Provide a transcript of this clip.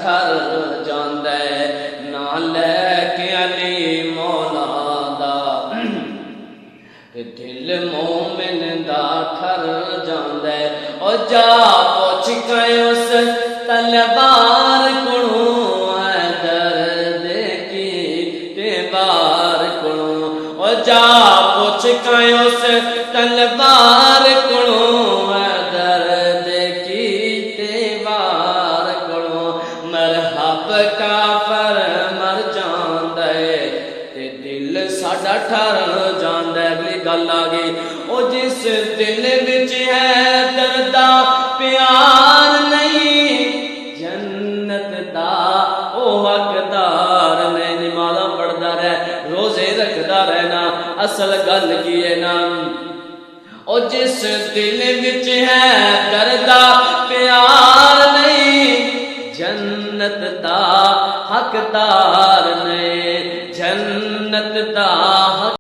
ठर जांदा ना लैके अली मौला दा दिल मोमिन दा ठर जांदा और जा पुछ के उस तलवार कोलों दर्द की ते बार कोलों और जा पुछ के उस तलवार कोलों दर्द की ते बार कोलों मरहब काफर मर जांदा ते दिल साडा ठर जांदा। अगली गल आ गई ओ जिस दिल विच है दर्दा प्यार नहीं जन्नत दा ओ हकदार नहीं। नमाज़ां पढ़दा रह रोजे रखदा रहना असल गल की है ना ओ जिस दिल विच है दर्दा प्यार नहीं जन्नत दा हकदार नहीं।